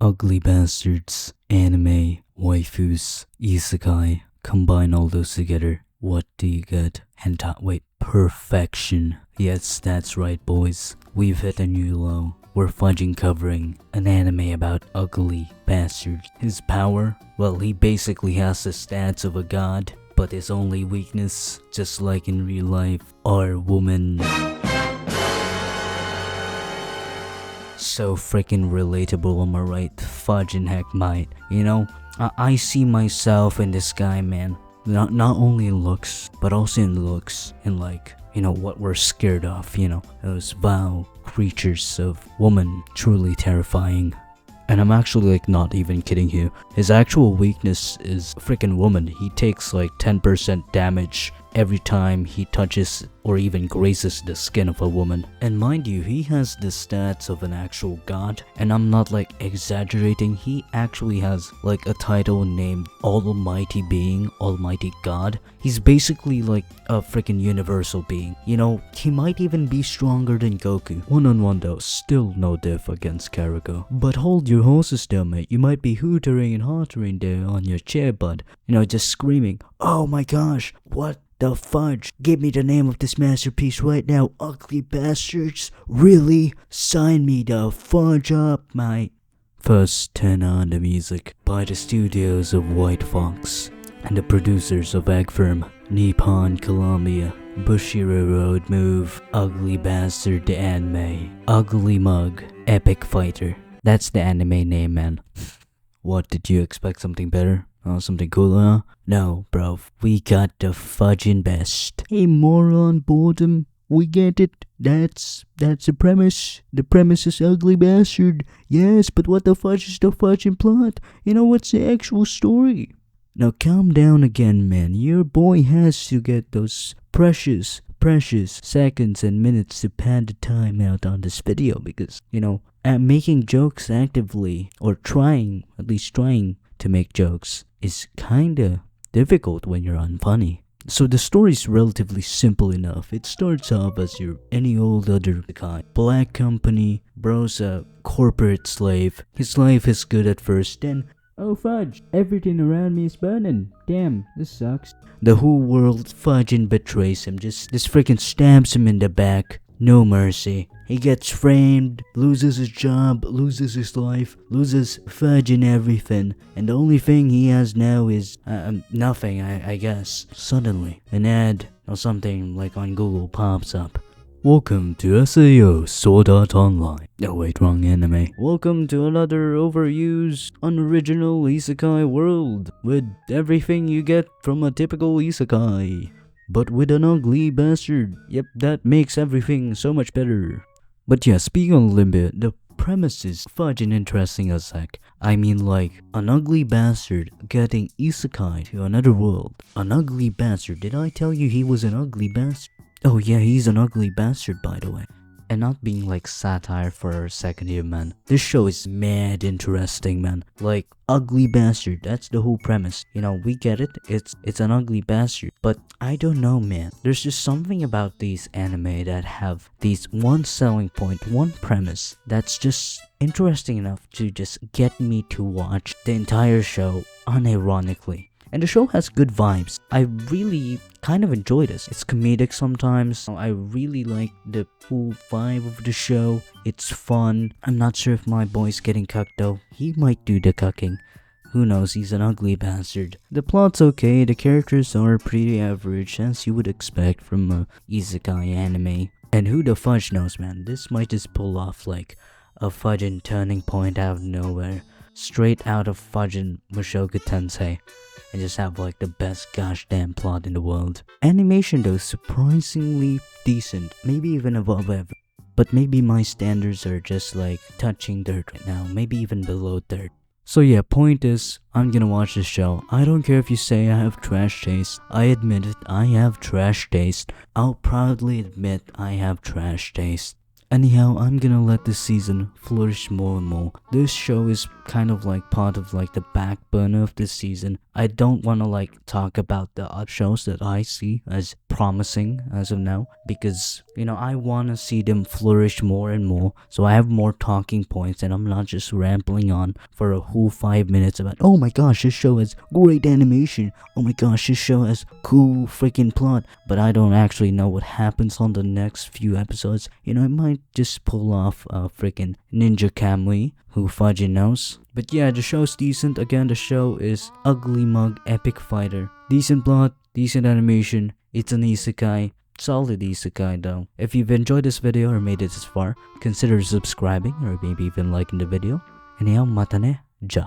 ugly bastards, anime, waifus, isekai. Combine all those together. What do you get? Hentai. Wait, perfection. Yes, that's right, boys. We've hit a new low. We're fudging covering an anime about ugly bastard. His power? Well, he basically has the stats of a god, but his only weakness, just like in real life, are women. So freaking relatable, am I right? Fudging heck might. You know, I see myself in this guy, man. Not only in looks, but also in looks, and like, you know, what we're scared of, you know, those vile creatures of woman, truly terrifying. And I'm actually like not even kidding you. His actual weakness is freaking woman. He takes like 10% damage every time he touches or even grazes the skin of a woman. And mind you, he has the stats of an actual god, and I'm not like exaggerating. He actually has like a title named Almighty Being, Almighty God. He's basically like a freaking universal being. You know, he might even be stronger than Goku. One-on-one though, still no diff against Karago. But hold your horses there, mate. You might be hootering and hottering there on your chair, bud. You know, just screaming, oh my gosh, what the fudge? Give me the name of this masterpiece right now, ugly bastards. Really? Sign me the fudge up, mate. First, turn on the music by the studios of White Fox and the producers of Egg Firm, Nippon, Columbia, Bushido Road Move, Ugly Bastard the Anime, UglyMug, EpicFighter. That's the anime name, man. What, did you expect something better? Oh, something cooler, huh? No, bro. We got the fudging best. Hey, moron, boredom. We get it. That's the premise. The premise is ugly bastard. Yes, but what the fudge is the fudging plot? You know, what's the actual story? Now calm down again, man. Your boy has to get those precious seconds and minutes to pad the time out on this video because, you know, making jokes actively, or at least trying to make jokes, is kinda difficult when you're unfunny. So the story's relatively simple enough. It starts off as any old other guy. Black company, bro's a corporate slave. His life is good at first, then, oh fudge, everything around me is burning. Damn, this sucks. The whole world fudging betrays him, just freaking stabs him in the back. No mercy. He gets framed, loses his job, loses his life, loses fudge and everything, and the only thing he has now is, nothing, I guess. Suddenly, an ad or something like on Google pops up. Welcome to SAO Sword Art Online. Oh wait, wrong anime. Welcome to another overused, unoriginal isekai world, with everything you get from a typical isekai, but with an ugly bastard. Yep, that makes everything so much better. But yeah, speaking on a little bit, the premise is fudging interesting as heck. I mean, like, an ugly bastard getting isekai to another world. An ugly bastard. Did I tell you he was an ugly bastard? Oh yeah, he's an ugly bastard, by the way. And not being like satire for a second here, man. This show is mad interesting, man. Like, ugly bastard, that's the whole premise. You know, we get it, it's an ugly bastard. But I don't know, man. There's just something about these anime that have these one selling point, one premise that's just interesting enough to just get me to watch the entire show unironically. And the show has good vibes. I really kind of enjoy this. It's comedic sometimes. I really like the whole vibe of the show. It's fun. I'm not sure if my boy's getting cucked though. He might do the cucking. Who knows, he's an ugly bastard. The plot's okay. The characters are pretty average, as you would expect from a isekai anime. And who the fudge knows, man. This might just pull off like a fudging turning point out of nowhere. Straight out of fudging Mushoku Tensei. And just have like the best gosh damn plot in the world. Animation though, surprisingly decent, maybe even above average. But maybe my standards are just like touching dirt right now, maybe even below dirt. So yeah, point is, I'm gonna watch this show. I don't care if you say I have trash taste. I admit it, I have trash taste. I'll proudly admit I have trash taste. Anyhow, I'm gonna let this season flourish more and more. This show is kind of like part of like the back burner of this season. I don't want to like talk about the other shows that I see as promising as of now, because I want to see them flourish more and more, so I have more talking points and I'm not just rambling on for a whole 5 minutes about, oh my gosh, this show has great animation, oh my gosh, this show has cool freaking plot, but I don't actually know what happens on the next few episodes. I might just pull off a freaking Ninja Kamui, who fudging knows. But yeah, the show's decent. Again, the show is UglyMug EpicFighter. Decent plot, decent animation. It's an isekai. Solid isekai though. If you've enjoyed this video or made it this far, consider subscribing or maybe even liking the video. Anyhow, mata ne. Ja.